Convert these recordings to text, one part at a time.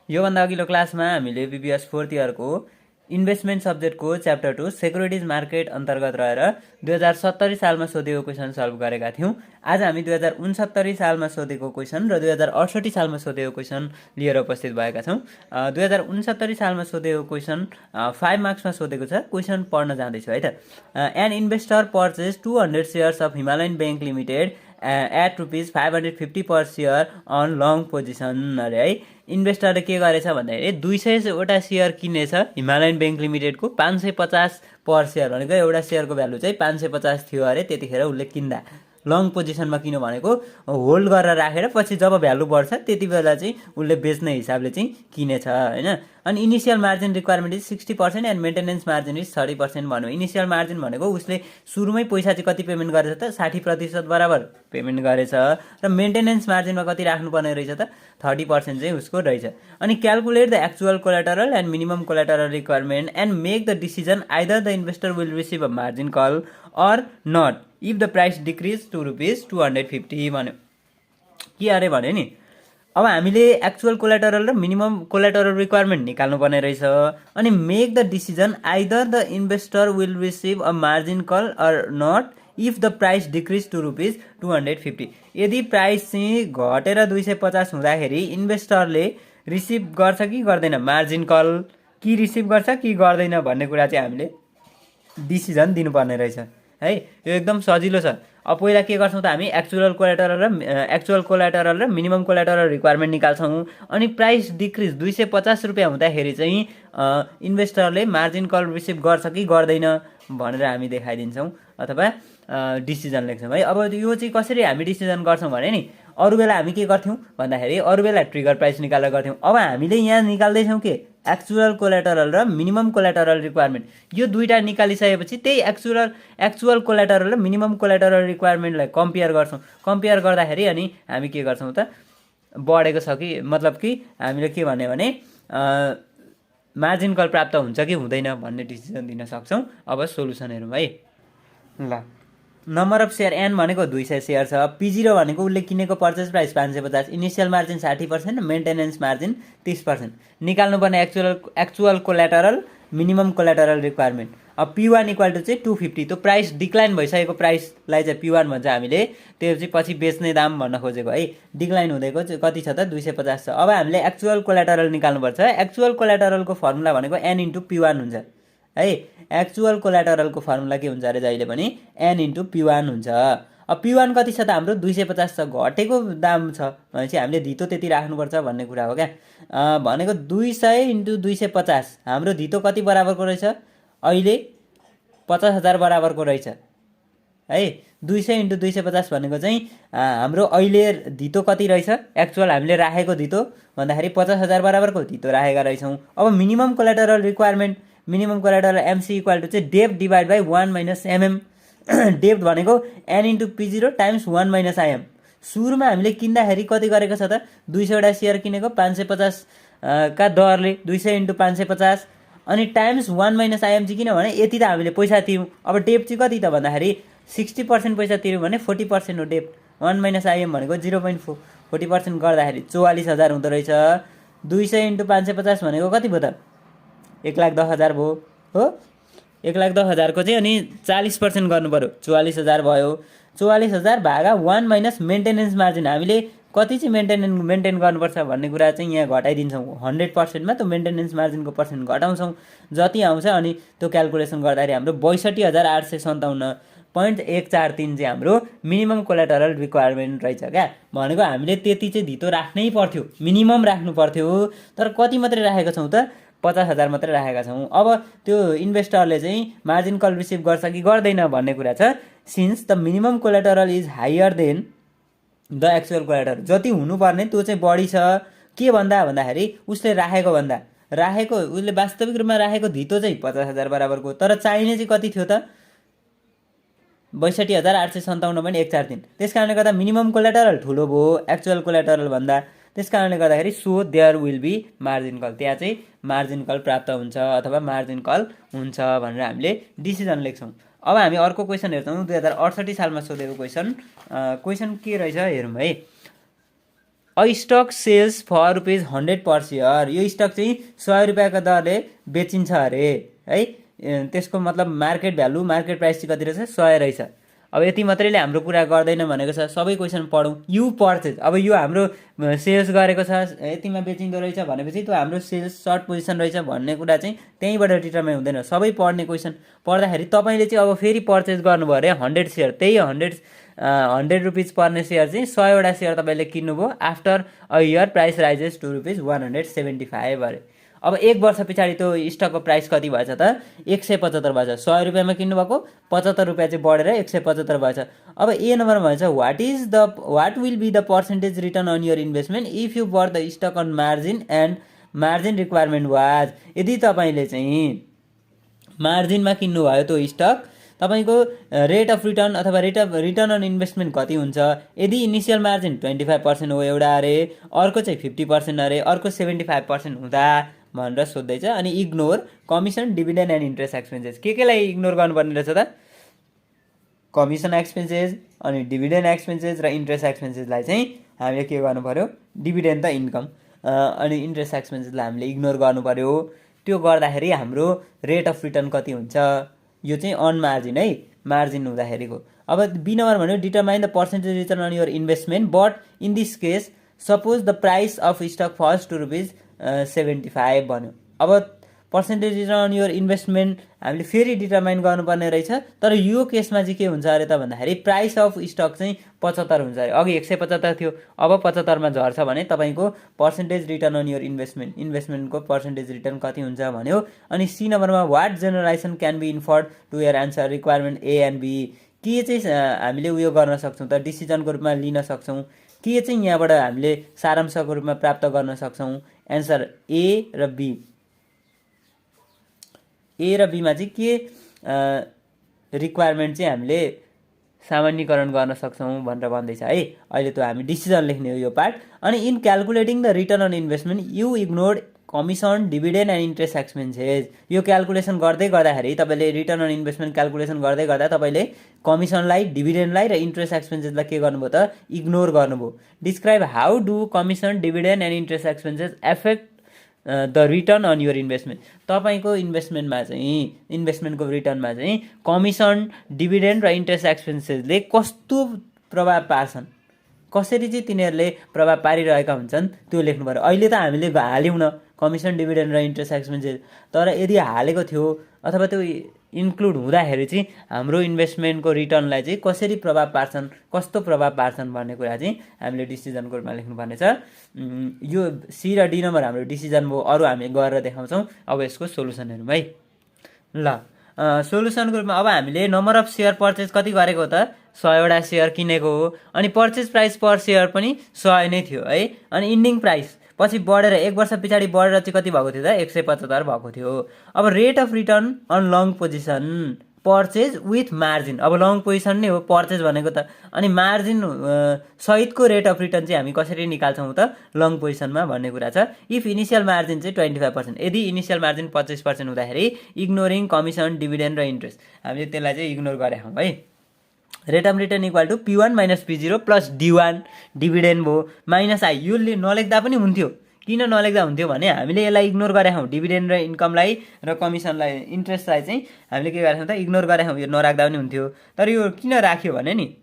योभन्दा अघिल्लो क्लासमा हामीले बीबीएस 4th इयरको इन्भेस्टमेन्ट सब्जेक्टको च्याप्टर 2 सेक्युरिटीज मार्केट अन्तर्गत रहेर 2070 सालमा सोधेको क्वेसन सल्भ गरेका थियौँ। आज हामी 2069 सालमा सोधेको क्वेसन र 2068 सालमा सोधेको क्वेसन लिएर उपस्थित भएका छौँ। 2069 सालमा सोधेको क्वेसन 5 मार्क्समा सोधेको छ। क्वेसन पढ्न जाँदैछु है त। An investor purchase 200 shares of Himalayan bank limited at ₹550 per share on long position अरे है। इन्भेस्टरले के गरेछ भन्दाखेरि 200वटा सेयर किनेछ हिमालयन ब्याङ्क लिमिटेडको 550 पर सेयर भनेको एउटा सेयरको भ्यालु चाहिँ 550 थियो अरे। त्यतिखेर उसले किन्दा लङ पोजिसनमा किन भनेको होल्ड गरेर राखेर पछि जब भ्यालु बढ्छ त्यति बेला चाहिँ उसले बेच्ने हिसाबले चाहिँ किनेछ होइन। अनि initial margin requirement is 60% and maintenance margin is 30% भन्यो। इनिसियल मार्जिन भनेको उसले सुरुमै पैसा चाहिँ कति पेमेन्ट गरेछ त 60% बराबर पेमेन्ट गरेछ र मेन्टेनेन्स मार्जिनमा कति राख्नुपर्ने रहेछ त 30% चाहिँ उसको रहेछ। अनि calculate the actual collateral and minimum collateral requirement and make the decision either the investor will receive a margin call or not if the price decrease to ₹250 भन्यो। के अरे भन्यो नि, अब हामीले एक्चुअल कोलाटरल र मिनिमम कोलाटरल रिक्वायरमेन्ट निकाल्नु पर्ने रहेछ। अनि make the decision either the investor will receive a margin call or not if the price decrease to ₹250। यदि प्राइस चाहिँ घटेर 250 हुँदाखेरि इन्भेस्टरले रिसिभ गर्छ कि गर्दैन, मार्जिन कल कि रिसिभ गर्छ कि गर्दैन भन्ने कुरा चाहिँ हामीले डिसिजन दिनुपर्ने रहेछ है। यो एकदम सजिलो छ। अब पहिला के गर्छौँ त हामी एक्चुअल कोलाटरल र मिनिमम कोलाटरल रिक्वायरमेन्ट निकाल्छौँ। अनि प्राइस डिक्रिज 250 रुपियाँ हुँदाखेरि चाहिँ इन्भेस्टरले मार्जिन कल रिसिभ गर्छ कि गर्दैन भनेर हामी देखाइदिन्छौँ अथवा डिसिजन लेख्छौँ है। अब यो चाहिँ कसरी हामी डिसिजन गर्छौँ भने नि, अरू बेला हामी के गर्थ्यौँ भन्दाखेरि अरू बेला ट्रिगर प्राइस निकालेर गर्थ्यौँ। अब हामीले यहाँ निकाल्दैछौँ के एक्चुअल कोलाटरल र मिनिमम कोलाटरल रिक्वायरमेन्ट। यो दुईवटा निकालिसकेपछि त्यही एक्चुअल कोलाटरल र मिनिमम कोलाटरल रिक्वायरमेन्टलाई कम्पेयर गर्छौँ। कम्पेयर गर्दाखेरि अनि हामी के गर्छौँ त बढेको छ कि मतलब कि हामीले के भन्यो भने मार्जिन कल प्राप्त हुन्छ कि हुँदैन भन्ने डिसिजन दिन सक्छौँ। अब सोलुसन हेरौँ है। ल नम्बर अफ सेयर एन भनेको 200 सेयर छ। P0 भनेको उसले किनेको purchase price 550, initial margin 60%, maintenance margin 30%। निकाल्नुपर्ने actual collateral minimum collateral requirement. अब P1 इक्वल टु चाहिँ 250। त्यो प्राइस डिक्लाइन भइसकेको प्राइसलाई चाहिँ P1 भन्छ हामीले। त्यो चाहिँ पछि बेच्ने दाम भन्न खोजेको है। डिक्लाइन हुँदैको चाहिँ कति छ त 250 छ। अब हामीले एक्चुअल कोलाटरल निकाल्नुपर्छ। एक्चुअल कोलाटरलको फर्मुला भनेको N इन्टु P1 हुन्छ है। एक्चुअल कोलाटरलको फर्मुला के हुन्छ अरे जहिले पनि N इन्टु P1 हुन्छ। अब P1 कति छ त हाम्रो 250 छ, घटेको दाम छ भनेपछि हामीले धितो त्यति राख्नुपर्छ भन्ने कुरा हो क्या। भनेको 200 इन्टु 250 हाम्रो धितो कति बराबरको रहेछ अहिले 50,000 बराबरको रहेछ है। 200 इन्टु 250 भनेको चाहिँ हाम्रो अहिले धितो कति रहेछ एक्चुअल हामीले राखेको धितो भन्दाखेरि 50,000 बराबरको धितो राखेका रहेछौँ। अब minimum collateral requirement, minimum collateral MC equal to चाहिँ depth divide by 1 minus MM। Depth भनेको N into P0 times 1 minus IM। सुरुमा हामीले किन्दाखेरि कति गरेको छ त 200वटा सेयर किनेको 550 का दरले 200 इन्टु 550 अनि टाइम्स 1 माइनस IM चाहिँ किन भने यति त हामीले पैसा तिर्यौँ। अब डेप्थ चाहिँ कति त भन्दाखेरि 60% पैसा तिर्यौँ भने 40% हो डेप्थ। 1 माइनस IM भनेको 0.4, 40% गर्दाखेरि 44,000 हुँदो रहेछ। 200 इन्टु 550 भनेको कति भयो त 1,10,000 भयो हो। 1,10,000 को चाहिँ अनि 40% गर्नु पर्यो 44,000 भयो। 44,000 भागा 1 माइनस मेन्टेनेन्स मार्जिन हामीले कति चाहिँ मेन्टेन गर्नुपर्छ भन्ने कुरा चाहिँ यहाँ घटाइदिन्छौँ। 100%मा त्यो मेन्टेनेन्स मार्जिनको पर्सेन्ट घटाउँछौँ जति आउँछ अनि त्यो क्यालकुलेसन गर्दाखेरि हाम्रो 62,897.143 चाहिँ हाम्रो मिनिमम कोलाटरल रिक्वायरमेन्ट रहेछ क्या। भनेको हामीले त्यति चाहिँ धितो राख्नै पर्थ्यो, मिनिमम राख्नु पर्थ्यो। तर कति मात्रै राखेका छौँ त 50,000 मात्रै राखेका छौँ। अब त्यो इन्भेस्टरले चाहिँ मार्जिन कल रिसिभ गर्छ कि गर्दैन भन्ने कुरा छ। Since the minimum collateral is higher than the actual collateral, जति हुनुपर्ने त्यो चाहिँ बढी छ। के भन्दाखेरि उसले उसले वास्तविक रूपमा राखेको धितो चाहिँ 50,000 बराबरको, तर चाहिने चाहिँ कति थियो त 62,897.143। त्यस कारणले गर्दा मिनिमम कोलाटरल ठुलो भयो एक्चुअल कोलाटरल भन्दा। त्यस कारणले गर्दाखेरि so there will be margin call, त्यहाँ चाहिँ मार्जिन कल प्राप्त हुन्छ अथवा मार्जिन कल हुन्छ भनेर हामीले डिसिजन लेख्छौँ। अब हामी अर्को क्वेसन हेर्छौँ। 2068 सालमा सोधेको क्वेसन के रहेछ हेरौँ है। A stock sells for ₹100 per share, यो स्टक चाहिँ 100 रुपियाँको दरले बेचिन्छ अरे है। त्यसको मतलब मार्केट भ्यालु, मार्केट प्राइस चाहिँ कति रहेछ? 100 रहेछ। अब यति मात्रैले हाम्रो कुरा गर्दैन भनेको छ, सबै क्वेसन पढौँ। यु पर्चेज, अब यो हाम्रो सेल्स गरेको छ, यतिमा बेचिँदो रहेछ भनेपछि त्यो हाम्रो सेल्स सर्ट पोजिसन रहेछ भन्ने कुरा चाहिँ त्यहीँबाट डिटर्माइन हुँदैन, सबै पढ्ने क्वेसन पढ्दाखेरि तपाईँले चाहिँ अब फेरि पर्चेज गर्नुभयो अरे 100 सेयर, त्यही 100 रुपिज पर्ने सेयर चाहिँ 100वटा सेयर तपाईँले किन्नुभयो। After a year price rises to ₹175 अरे। अब 1 वर्ष पछाडि त्यो स्टकको प्राइस कति भएछ त? 175 भएछ। 100 रुपियाँमा किन्नुभएको, 75 रुपियाँ चाहिँ बढेर 175 भएछ। अब ए नम्बरमा भन्छ what will be the percentage return on your investment if you but the stock on margin and margin requirement was. यदि तपाईँले चाहिँ मार्जिनमा किन्नुभयो त्यो स्टक, तपाईँको रेट अफ रिटर्न अथवा रिटर्न अन इन्भेस्टमेन्ट कति हुन्छ? यदि इनिसियल मार्जिन 25% हो एउटा अरे, अर्को चाहिँ 50% अरे, अर्को 75% हुँदा भनेर सोध्दैछ। अनि ignore commission, dividend and interest expenses. केलाई इग्नोर गर्नुपर्ने रहेछ त? कमिसन एक्सपेन्सेस, अनि डिभिडेन्ड एक्सपेन्सेस र इन्ट्रेस्ट एक्सपेन्सेसलाई चाहिँ हामीले के गर्नु पर्यो? डिभिडेन्ड त इन्कम, अनि इन्ट्रेस्ट एक्सपेन्सेसलाई हामीले इग्नोर गर्नु पर्यो। त्यो गर्दाखेरि हाम्रो रेट अफ रिटर्न कति हुन्छ? यो चाहिँ अन मार्जिन है, मार्जिन हुँदाखेरिको। अब बी नम्बर भन्यो determine the percentage return on your investment but in this case suppose the price of stock falls to ₹75 भन्यो। अब percentage return on your investment हामीले फेरि डिटरमाइन गर्नुपर्ने रहेछ। तर यो केसमा चाहिँ के हुन्छ अरे त भन्दाखेरि प्राइस अफ स्टक चाहिँ 75 हुन्छ अरे। अघि 175 थियो, अब 75मा झर्छ भने तपाईँको पर्सेन्टेज रिटर्न अन योर इन्भेस्टमेन्टको पर्सेन्टेज रिटर्न कति हुन्छ भन्यो। अनि सी नम्बरमा what generalisation can be inferred to your answer requirement A and B. के चाहिँ हामीले उयो गर्न सक्छौँ त? डिसिजनको रूपमा लिन सक्छौँ, के चाहिँ यहाँबाट हामीले सारांशको रूपमा प्राप्त गर्न सक्छौँ? एन्सर ए र बी। ए र बीमा चाहिँ के रिक्वायरमेन्ट चाहिँ हामीले सामान्यकरण गर्न सक्छौँ भनेर भन्दैछ है। अहिले त हामी डिसिजन लेख्ने हो यो पार्ट। अनि in calculating the return on investment you ignored commission, dividend and interest expenses. यो क्यालकुलेसन गर्दै गर्दाखेरि तपाईँले रिटर्न अन इन्भेस्टमेन्ट क्यालकुलेसन गर्दै गर्दा तपाईँले कमिसनलाई, डिभिडेन्डलाई र इन्ट्रेस्ट एक्सपेन्सेसलाई के गर्नुभयो त? इग्नोर गर्नुभयो। Describe how do commission, dividend and interest expenses affect the return on your investment. तपाईँको इन्भेस्टमेन्टमा चाहिँ, इन्भेस्टमेन्टको रिटर्नमा चाहिँ कमिसन, डिभिडेन्ड र इन्ट्रेस्ट एक्सपेन्सेसले कस्तो प्रभाव पार्छन्, कसरी चाहिँ तिनीहरूले प्रभाव पारिरहेका हुन्छन् त्यो लेख्नु पर्यो। अहिले त हामीले हाल्यौँ न कमिसन, डिभिडेन्ड र इन्ट्रेस्ट एक्सपेन्सेस, तर यदि हालेको थियो अथवा त्यो इन्क्लुड हुँदाखेरि चाहिँ हाम्रो इन्भेस्टमेन्टको रिटर्नलाई चाहिँ कसरी प्रभाव पार्छन्, कस्तो प्रभाव पार्छन् भन्ने कुरा चाहिँ हामीले डिसिजनको रूपमा लेख्नुपर्नेछ। यो सी र डी नम्बर हाम्रो डिसिजन भयो, अरू हामी गरेर देखाउँछौँ। अब यसको सोल्युसन हेरौँ है। ल सोल्युसनको रूपमा अब हामीले नम्बर अफ सेयर पर्चेज कति गरेको त? 100वटा सेयर किनेको हो। अनि पर्चेज प्राइस पर सेयर पनि 100 नै थियो है। अनि इन्डिङ प्राइस पछि बढेर 1 वर्ष पछाडि बढेर चाहिँ कति भएको थियो त? 175 भएको थियो। अब rate of return on long position purchase with margin, अब लङ पोजिसन नै हो पर्चेज भनेको त। अनि मार्जिन सहितको रेट अफ रिटर्न चाहिँ हामी कसरी निकाल्छौँ त लङ पोजिसनमा भन्ने कुरा छ। इफ इनिसियल मार्जिन चाहिँ 25%, यदि इनिसियल मार्जिन 25% हुँदाखेरि इग्नोरिङ कमिसन, डिभिडेन्ड र इन्ट्रेस्ट, हामीले त्यसलाई चाहिँ इग्नोर गरेका हौँ है। Rate of return equal to P1 - P0 plus D1 dividend भयो माइनस आई। यो नलेख्दा पनि हुन्थ्यो, किन नलेख्दा हुन्थ्यो भने हामीले यसलाई इग्नोर गरेका हौँ। डिभिडेन्ड र इन्कमलाई र कमिसनलाई, इन्ट्रेस्टलाई चाहिँ हामीले के गरेका छौँ त? इग्नोर गरेका हौँ। यो नराख्दा पनि हुन्थ्यो, तर यो किन राख्यो भने नि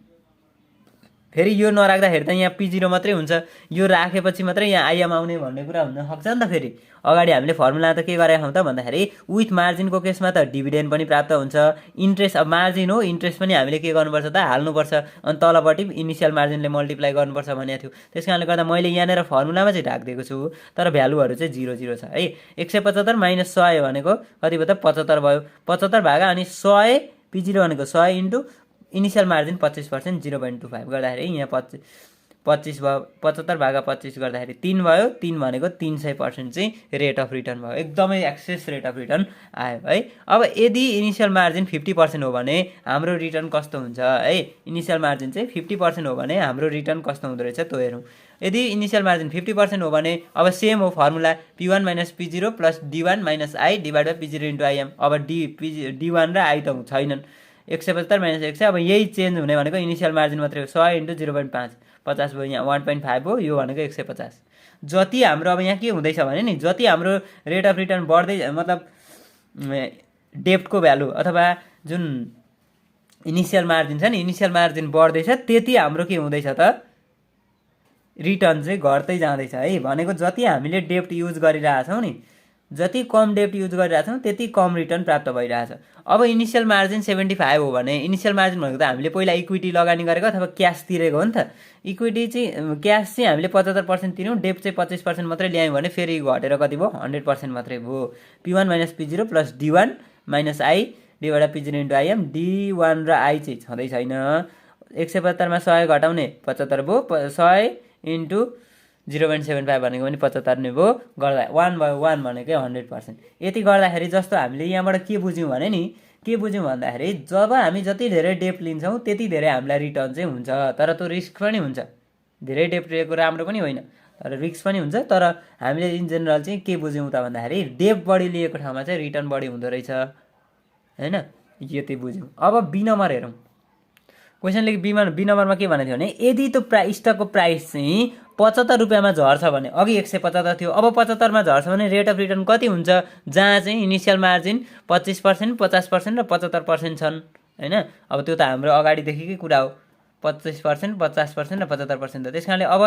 फेरि यो नराख्दाखेरि त यहाँ P0 मात्रै हुन्छ, यो राखेपछि मात्रै यहाँ आइएम आउने भन्ने कुरा हुन सक्छ नि त। फेरि अगाडि हामीले फर्मुला त के गरेका हौँ त भन्दाखेरि विथ मार्जिनको केसमा त डिभिडेन्ड पनि प्राप्त हुन्छ, इन्ट्रेस्ट अब मार्जिन हो, इन्ट्रेस्ट पनि हामीले के गर्नुपर्छ त? हाल्नुपर्छ। अनि तलपट्टि इनिसियल मार्जिनले मल्टिप्लाई गर्नुपर्छ भनेको थियो। त्यस कारणले गर्दा मैले यहाँनिर फर्मुलामा चाहिँ राखिदिएको छु, तर भ्यालुहरू चाहिँ 0 छ है। 175 - 100 भनेको कति भयो त? 75 भयो। 75 भागा अनि 100 P0 भनेको 100 इन्टु इनिसियल मार्जिन 25% 0.25 गर्दाखेरि यहाँ 25 भयो। 75 भागा 25 गर्दाखेरि 3 भयो। 3 भनेको 300% चाहिँ रेट अफ रिटर्न भयो। एकदमै एक्सेस रेट अफ रिटर्न आयो है। अब यदि इनिसियल मार्जिन 50% हो भने हाम्रो रिटर्न कस्तो हुन्छ है? इनिसियल मार्जिन चाहिँ 50% हो भने हाम्रो रिटर्न कस्तो हुँदो रहेछ त्यो हेरौँ। यदि इनिसियल मार्जिन 50% हो भने अब सेम हो formula, P1 - P0 plus D1 - I divide by P0 into IM। अब D1 र I त छैनन्, 175 - 100। अब यही चेन्ज हुने भनेको इनिसियल मार्जिन मात्रै हो, 100 इन्टु 0.5 50 भयो, यहाँ 1.5 हो, यो भनेको 150। जति हाम्रो अब यहाँ के हुँदैछ भने नि जति हाम्रो रेट अफ रिटर्न बढ्दै मतलब डेप्टको भ्यालु अथवा जुन इनिसियल मार्जिन छ नि इनिसियल मार्जिन बढ्दैछ त्यति हाम्रो के हुँदैछ त रिटर्न चाहिँ घट्दै जाँदैछ है। भनेको जति हामीले डेप्ट युज गरिरहेछौँ नि जति कम डेप्ट युज गरिरहेछौँ त्यति कम रिटर्न प्राप्त भइरहेछ। अब इनिसियल मार्जिन 75 हो भने इनिसियल मार्जिन भनेको त हामीले पहिला इक्विटी लगानी गरेको अथवा क्यास तिरेको हो नि त। इक्विटी चाहिँ क्यास चाहिँ हामीले 75% तिर्यौँ, डेप्ट चाहिँ 25% मात्रै ल्यायौँ भने फेरि घटेर कति भयो 100% मात्रै भयो। P1 - P0 + D1 - I divide P0 × IM। D1 र I चाहिँ छँदै छैन। 175 मा 100 घटाउने 75 भयो, 100 × 0.75 भनेको पनि 75 नै भयो। गर्दा 1 भयो, 1 भनेकै 100%। यति गर्दाखेरि जस्तो हामीले यहाँबाट के बुझ्यौँ भने नि के बुझ्यौँ भन्दाखेरि जब हामी जति धेरै डेप्ट लिन्छौँ त्यति धेरै हामीलाई रिटर्न चाहिँ हुन्छ, तर त्यो रिस्क पनि हुन्छ। धेरै डेप्ट लिएको राम्रो पनि होइन तर रिस्क पनि हुन्छ। तर हामीले इन जेनरल चाहिँ के बुझ्यौँ त भन्दाखेरि डेप्ट बढी लिएको ठाउँमा चाहिँ रिटर्न बढी हुँदो रहेछ हैन, यति बुझ्यौँ। अब बी नम्बर हेरौँ। क्वेसनले बी नम्बरमा के भनेको थियो भने यदि त्यो स्टकको प्राइस चाहिँ 75 रुपियाँमा झर्छ भने अघि 175 थियो अब 75 मा झर्छ भने रेट अफ रिटर्न कति हुन्छ, जहाँ चाहिँ इनिसियल मार्जिन 25%, 50% र 75% छन् हैन। अब त्यो त हाम्रो अगाडिदेखिकै कुरा हो, 25%, 50% र 75% त। त्यसकारणले अब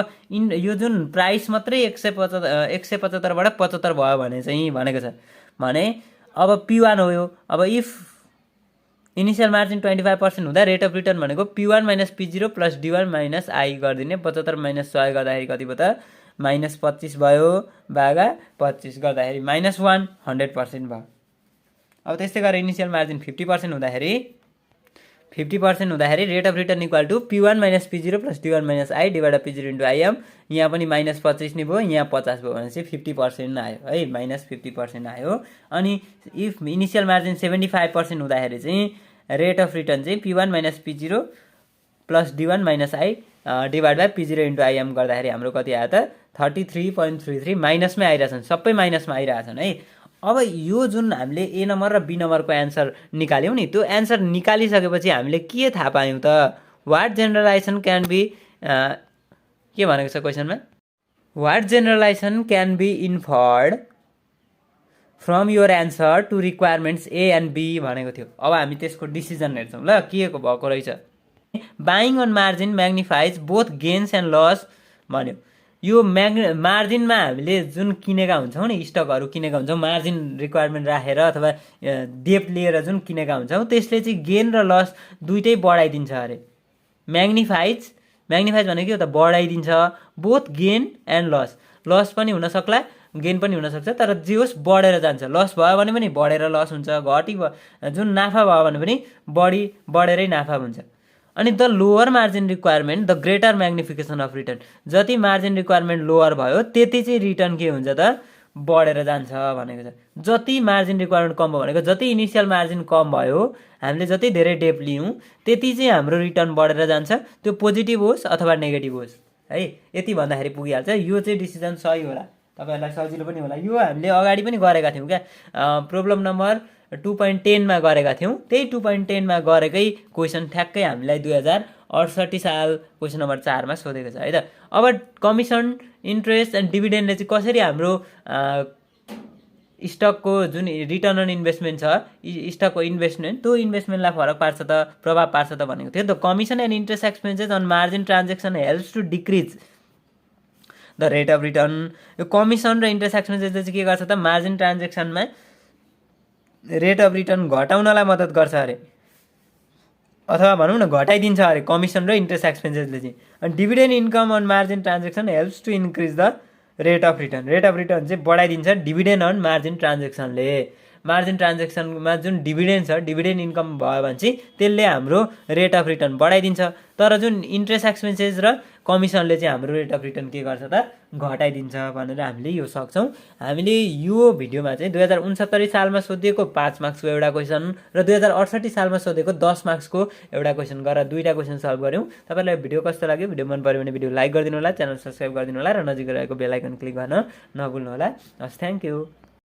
यो जुन प्राइस मात्रै 175 बाट 75 भयो भने चाहिँ भनेको छ भने अब P1 हो यो। अब इफ इनिसियल मार्जिन 25% हुँदा रेट अफ रिटर्न भनेको P1 - P0 + D1 - I गरिदिने। 75 - 100 गर्दाखेरि कति भयो त -25 भयो, भागा 25 गर्दाखेरि -1 100% भयो। अब त्यस्तै गरेर इनिसियल मार्जिन 50% हुँदाखेरि rate of return equal to P1 - P0 + D1 - I divide P0 × IM। यहाँ पनि -25 नै भयो, यहाँ 50 भयो भने चाहिँ 50% आयो है, -50% आयो। अनि इफ इनिसियल मार्जिन 75% हुँदाखेरि चाहिँ रेट अफ रिटर्न चाहिँ P1 - P0 + D1 - I divide P0 × IM गर्दाखेरि हाम्रो कति आयो त 33.33 माइनसमै आइरहेछन्, सबै माइनसमा आइरहेछन् है। अब यो जुन हामीले ए नम्बर र बी नम्बरको एन्सर निकाल्यौँ नि त्यो एन्सर निकालिसकेपछि हामीले के थाहा पायौँ त व्हाट जेनरलाइजेसन क्यान बी के भनेको छ क्वेसनमा what generalisation can be inferred from your answer to requirements A and B भनेको थियो। अब हामी त्यसको डिसिजन हेर्छौँ ल के भएको रहेछ। Buying on margin magnifies both gains and loss भन्यो। यो मार्जिनमा हामीले जुन किनेका हुन्छौँ नि स्टकहरू किनेका हुन्छौँ मार्जिन रिक्वायरमेन्ट राखेर अथवा डेप्ट लिएर जुन किनेका हुन्छौँ त्यसले चाहिँ गेन र लस दुइटै बढाइदिन्छ अरे। म्याग्निफाइज भनेको के हो त बढाइदिन्छ, बोथ गेन एन्ड लस पनि हुन सक्ला गेन पनि हुनसक्छ, तर जे होस् बढेर जान्छ। लस भयो भने पनि बढेर लस हुन्छ, जुन नाफा भयो भने पनि बढेरै नाफा हुन्छ। अनि the lower margin requirement the greater magnification of return. जति मार्जिन रिक्वायरमेन्ट लोवर भयो त्यति चाहिँ रिटर्न के हुन्छ त बढेर जान्छ भनेको छ। जति मार्जिन रिक्वायरमेन्ट कम भयो भनेको जति इनिसियल मार्जिन कम भयो हामीले जति धेरै डेप्ट लियौँ त्यति चाहिँ हाम्रो रिटर्न बढेर जान्छ, त्यो पोजिटिभ होस् अथवा नेगेटिभ होस् है। यति भन्दाखेरि पुगिहाल्छ। यो चाहिँ डिसिजन सही होला, तपाईँहरूलाई सजिलो पनि होला। यो हामीले अगाडि पनि गरेका थियौँ क्या, प्रब्लम नम्बर 2.10 मा गरेका थियौँ। त्यही 2.10 मा गरेकै क्वेसन ठ्याक्कै हामीलाई 2068 साल क्वेसन नम्बर 4 मा सोधेको छ है त। अब कमिसन इन्ट्रेस्ट एन्ड डिभिडेन्डले चाहिँ कसरी हाम्रो स्टकको जुन रिटर्न अन इन्भेस्टमेन्ट छ स्टकको इन्भेस्टमेन्ट त्यो इन्भेस्टमेन्टलाई फरक पार्छ त प्रभाव पार्छ त भनेको थियो। The commission and interest expenses on margin transaction helps to decrease the rate of return. यो कमिसन र इन्ट्रेस्ट एक्सपेन्सेसले चाहिँ के गर्छ त मार्जिन ट्रान्जेक्सनमा रेट अफ रिटर्न घटाउनलाई मद्दत गर्छ अरे, अथवा भनौँ न घटाइदिन्छ अरे कमिसन र इन्ट्रेस्ट एक्सपेन्सेसले चाहिँ। अनि dividend income on margin transaction helps to increase the rate of return. Rate of return चाहिँ बढाइदिन्छ डिभिडेन्ड अन मार्जिन ट्रान्जेक्सनले। मार्जिन ट्रान्जेक्सनमा जुन डिभिडेन्ड छ डिभिडेन्ड इन्कम भयो भने चाहिँ त्यसले हाम्रो रेट अफ रिटर्न बढाइदिन्छ, तर जुन इन्ट्रेस्ट एक्सपेन्सेस र कमिसनले चाहिँ हाम्रो रेट अफ रिटर्न के गर्छ त घटाइदिन्छ भनेर हामीले यो सक्छौँ। हामीले यो भिडियोमा चाहिँ 2069 सालमा सोधिएको 5 मार्क्सको एउटा क्वेसन र 2068 सालमा सोधेको 10 मार्क्सको एउटा क्वेसन गरेर दुईवटा क्वेसन सल्भ गऱ्यौँ। तपाईँलाई भिडियो कस्तो लाग्यो, भिडियो मन पऱ्यो भने भिडियो लाइक गरिदिनु होला, च्यानल सब्सक्राइब गरिदिनु होला र नजिक रहेको बेल आइकन क्लिक गर्न नभुल्नु होला। हस्, थ्याङ्क यू।